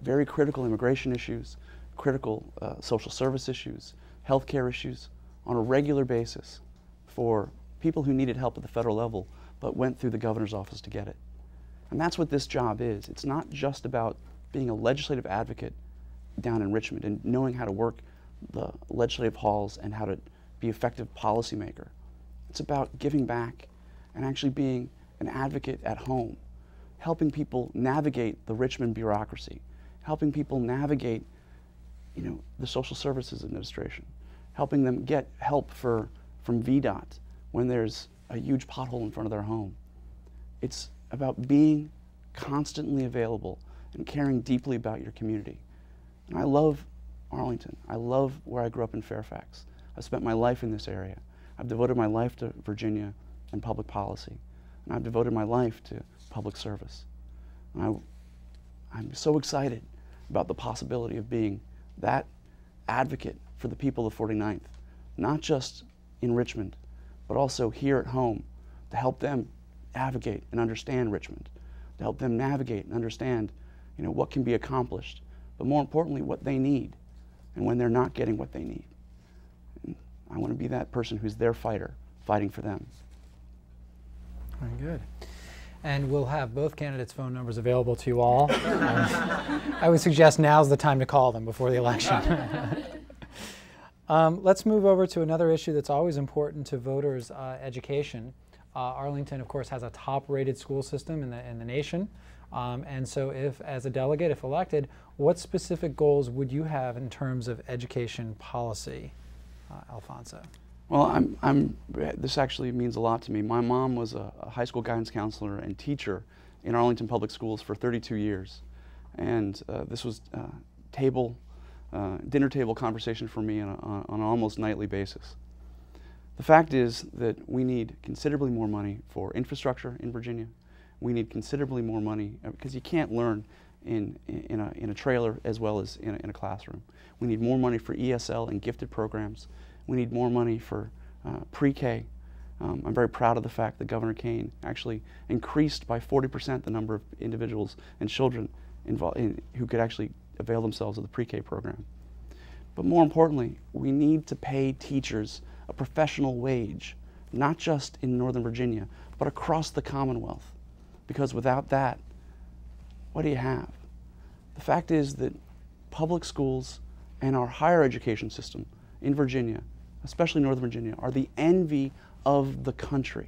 very critical immigration issues, critical social service issues, healthcare issues on a regular basis for people who needed help at the federal level but went through the governor's office to get it. And that's what this job is. It's not just about being a legislative advocate down in Richmond and knowing how to work the legislative halls and how to be an effective policymaker. It's about giving back and actually being an advocate at home, helping people navigate the Richmond bureaucracy, helping people navigate, you know, the Social Services Administration, helping them get help from VDOT when there's a huge pothole in front of their home. It's about being constantly available and caring deeply about your community. And I love Arlington. I love where I grew up in Fairfax. I've spent my life in this area. I've devoted my life to Virginia and public policy. And I've devoted my life to public service. And I'm so excited about the possibility of being that advocate for the people of 49th, not just in Richmond, but also here at home, to help them advocate and understand Richmond, to help them navigate and understand, you know, what can be accomplished, but more importantly, what they need, and when they're not getting what they need. And I want to be that person who's their fighter, fighting for them. Very good. And we'll have both candidates' phone numbers available to you all. I would suggest now's the time to call them before the election. Let's move over to another issue that's always important to voters, education. Arlington, of course, has a top-rated school system in the nation. And so as a delegate, if elected, what specific goals would you have in terms of education policy, Alfonso? Well, this actually means a lot to me. My mom was a high school guidance counselor and teacher in Arlington Public Schools for 32 years. And this was dinner table conversation for me on an almost nightly basis. The fact is that we need considerably more money for infrastructure in Virginia. We need considerably more money because you can't learn in a trailer as well as in a classroom. We need more money for ESL and gifted programs. We need more money for pre-K. I'm very proud of the fact that Governor Kane actually increased by 40% the number of individuals and children who could actually avail themselves of the pre-K program. But more importantly, we need to pay teachers a professional wage, not just in Northern Virginia, but across the Commonwealth. Because without that, what do you have? The fact is that public schools and our higher education system in Virginia, especially Northern Virginia, are the envy of the country.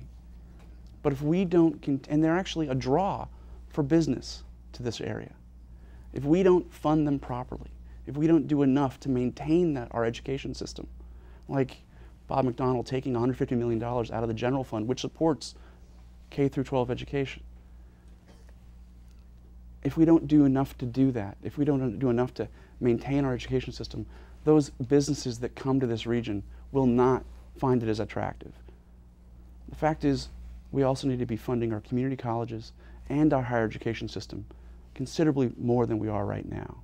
But if we don't, and they're actually a draw for business to this area, if we don't fund them properly, if we don't do enough to maintain our education system, like Bob McDonnell taking $150 million out of the general fund, which supports K through 12 education, if we don't do enough to do that, if we don't do enough to maintain our education system, those businesses that come to this region will not find it as attractive. The fact is, we also need to be funding our community colleges and our higher education system considerably more than we are right now.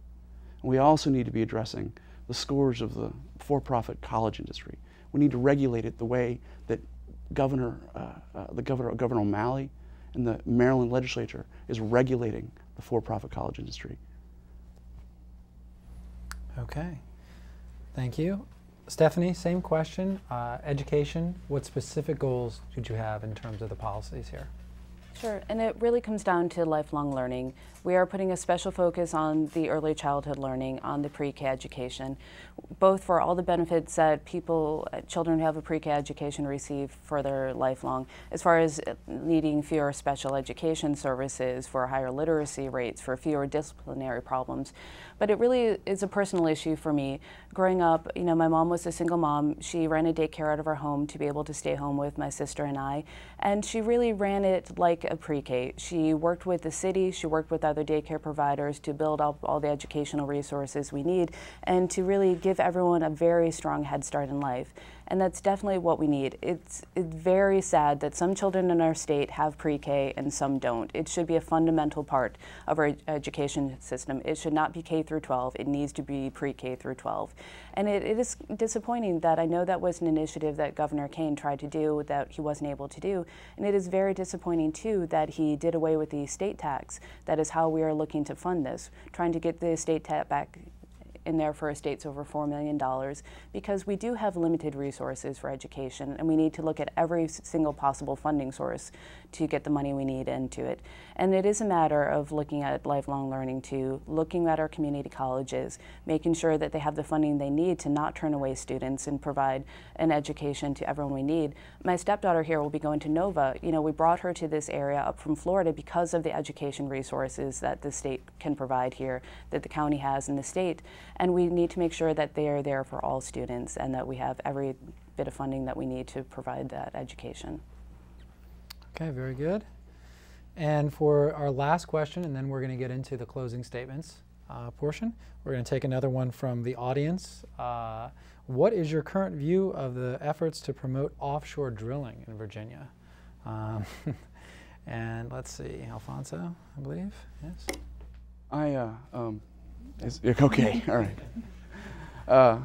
And we also need to be addressing the scourge of the for-profit college industry. We need to regulate it the way that Governor O'Malley and the Maryland legislature is regulating the for-profit college industry. Okay, thank you. Stephanie, same question. Education, what specific goals did you have in terms of the policies here? Sure, and it really comes down to lifelong learning. We are putting a special focus on the early childhood learning, on the pre-K education, both for all the benefits that children who have a pre-K education receive for their lifelong, as far as needing fewer special education services, for higher literacy rates, for fewer disciplinary problems. But it really is a personal issue for me. Growing up, you know, my mom was a single mom. She ran a daycare out of our home to be able to stay home with my sister and I, and she really ran it like a pre-K. She worked with the city, she worked with other daycare providers to build up all the educational resources we need and to really give everyone a very strong head start in life. And that's definitely what we need. It's very sad that some children in our state have pre-K and some don't. It should be a fundamental part of our education system. It should not be K through 12. It needs to be pre-K through 12. And it is disappointing that I know that was an initiative that Governor Kane tried to do that he wasn't able to do. And it is very disappointing too that he did away with the estate tax. That is how we are looking to fund this, trying to get the estate tax back in there for estates over $4 million, because we do have limited resources for education and we need to look at every single possible funding source to get the money we need into it. And it is a matter of looking at lifelong learning too, looking at our community colleges, making sure that they have the funding they need to not turn away students and provide an education to everyone we need. My stepdaughter here will be going to Nova. You know, we brought her to this area up from Florida because of the education resources that the state can provide here, that the county has in the state. And we need to make sure that they are there for all students and that we have every bit of funding that we need to provide that education. Okay, very good. And for our last question, and then we're going to get into the closing statements portion, we're going to take another one from the audience. What is your current view of the efforts to promote offshore drilling in Virginia? And let's see, Alfonso, I believe, yes? Okay, all right.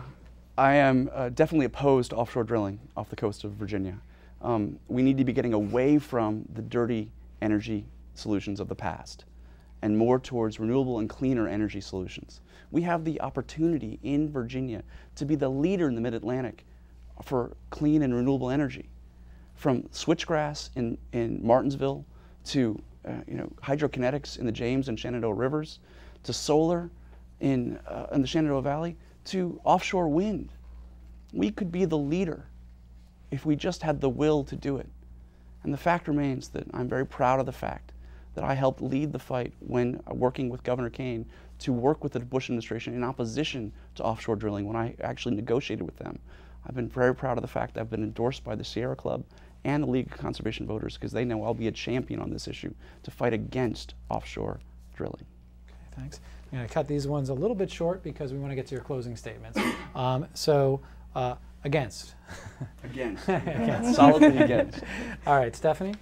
I am definitely opposed to offshore drilling off the coast of Virginia. We need to be getting away from the dirty energy solutions of the past and more towards renewable and cleaner energy solutions. We have the opportunity in Virginia to be the leader in the Mid-Atlantic for clean and renewable energy. From switchgrass in Martinsville to hydrokinetics in the James and Shenandoah rivers, to solar in the Shenandoah Valley, to offshore wind. We could be the leader if we just had the will to do it. And the fact remains that I'm very proud of the fact that I helped lead the fight when working with Governor Kane to work with the Bush administration in opposition to offshore drilling when I actually negotiated with them. I've been very proud of the fact that I've been endorsed by the Sierra Club and the League of Conservation Voters because they know I'll be a champion on this issue to fight against offshore drilling. Okay, thanks. I'm going to cut these ones a little bit short because we want to get to your closing statements. Against. Against. Against. Solidly against. All right, Stephanie?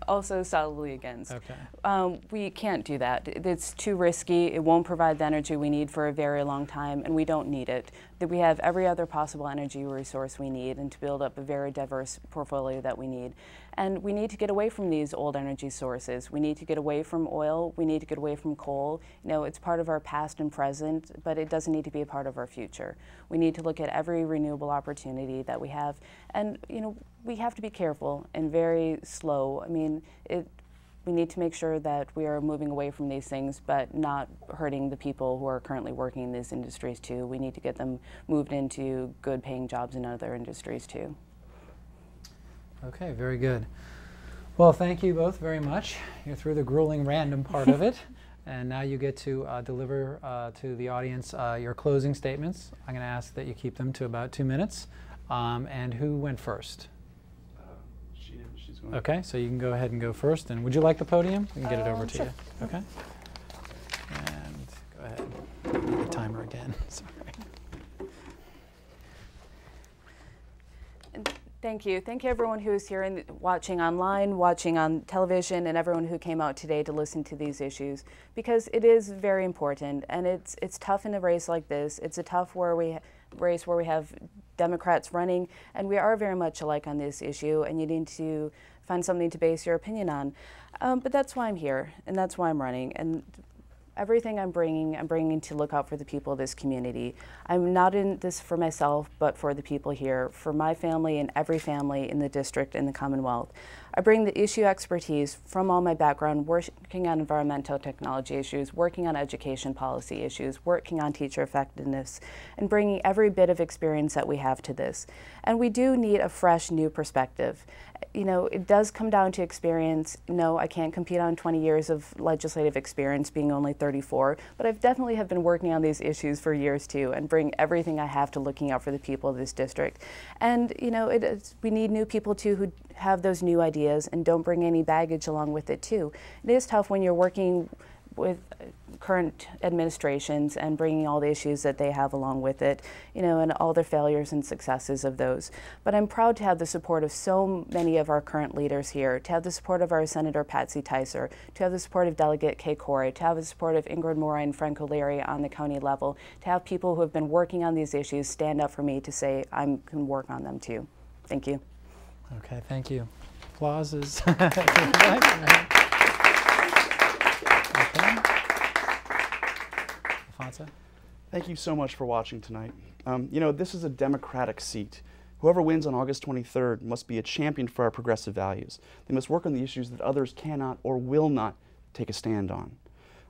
Also solidly against. Okay. We can't do that. It's too risky. It won't provide the energy we need for a very long time, and we don't need it. That we have every other possible energy resource we need and to build up a very diverse portfolio that we need. And we need to get away from these old energy sources. We need to get away from oil. We need to get away from coal. You know, it's part of our past and present, but it doesn't need to be a part of our future. We need to look at every renewable opportunity that we have. And, you know, we have to be careful and very slow. I mean, we need to make sure that we are moving away from these things, but not hurting the people who are currently working in these industries too. We need to get them moved into good paying jobs in other industries too. Okay, very good. Well, thank you both very much. You're through the grueling random part of it, and now you get to deliver to the audience your closing statements. I'm going to ask that you keep them to about 2 minutes. And who went first? She's going. Okay, so you can go ahead and go first. And would you like the podium? We can get it over to sure. you. Okay. And go ahead. Need the timer again. Sorry. Thank you. Thank you everyone who is here and watching online, watching on television, and everyone who came out today to listen to these issues, because it is very important, and it's tough in a race like this. It's a tough race where we have Democrats running, and we are very much alike on this issue, and you need to find something to base your opinion on. But that's why I'm here, and that's why I'm running. And everything I'm bringing to look out for the people of this community. I'm not in this for myself, but for the people here, for my family and every family in the district and the Commonwealth. I bring the issue expertise from all my background, working on environmental technology issues, working on education policy issues, working on teacher effectiveness, and bringing every bit of experience that we have to this. And we do need a fresh, new perspective. You know, it does come down to experience. No, I can't compete on 20 years of legislative experience, being only 34, but I've definitely have been working on these issues for years too, and bring everything I have to looking out for the people of this district. And you know, we need new people too who have those new ideas and don't bring any baggage along with it too. It is tough when you're working with current administrations and bringing all the issues that they have along with it, you know, and all the failures and successes of those. But I'm proud to have the support of so many of our current leaders here, to have the support of our Senator Patsy Ticer, to have the support of Delegate Kay Corey, to have the support of Ingrid Moray and Frank O'Leary on the county level, to have people who have been working on these issues stand up for me to say I can work on them too. Thank you. Okay, thank you. Applause is Alfonso? Thank you so much for watching tonight. You know, this is a democratic seat. Whoever wins on August 23rd must be a champion for our progressive values. They must work on the issues that others cannot or will not take a stand on.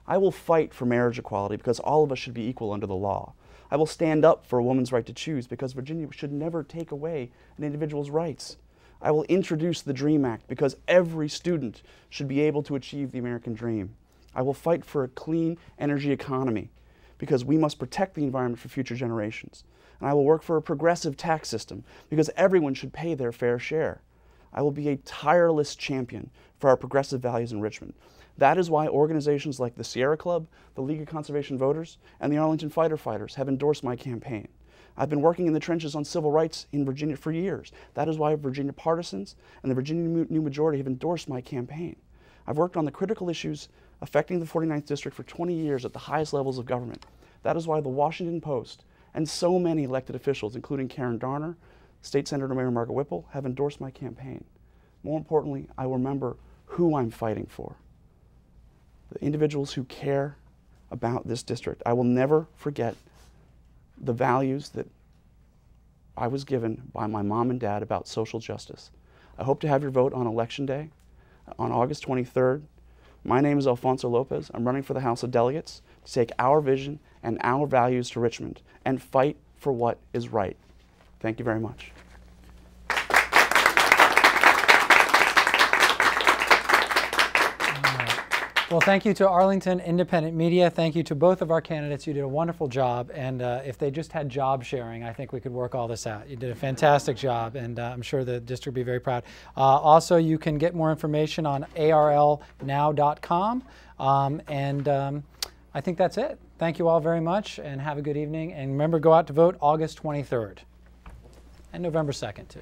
I will fight for marriage equality because all of us should be equal under the law. I will stand up for a woman's right to choose because Virginia should never take away an individual's rights. I will introduce the DREAM Act because every student should be able to achieve the American dream. I will fight for a clean energy economy because we must protect the environment for future generations. And I will work for a progressive tax system because everyone should pay their fair share. I will be a tireless champion for our progressive values in Richmond. That is why organizations like the Sierra Club, the League of Conservation Voters, and the Arlington Fighter Fighters have endorsed my campaign. I've been working in the trenches on civil rights in Virginia for years. That is why Virginia partisans and the Virginia New Majority have endorsed my campaign. I've worked on the critical issues affecting the 49th District for 20 years at the highest levels of government. That is why the Washington Post and so many elected officials, including Karen Darner, State Senator Mary Margaret Whipple, have endorsed my campaign. More importantly, I will remember who I'm fighting for. The individuals who care about this district. I will never forget the values that I was given by my mom and dad about social justice. I hope to have your vote on Election Day on August 23rd. My name is Alfonso Lopez. I'm running for the House of Delegates to take our vision and our values to Richmond and fight for what is right. Thank you very much. Well, thank you to Arlington Independent Media. Thank you to both of our candidates. You did a wonderful job, and if they just had job sharing, I think we could work all this out. You did a fantastic job, and I'm sure the district will be very proud. Also, you can get more information on arlnow.com, I think that's it. Thank you all very much, and have a good evening. And remember, go out to vote August 23rd and November 2nd, too.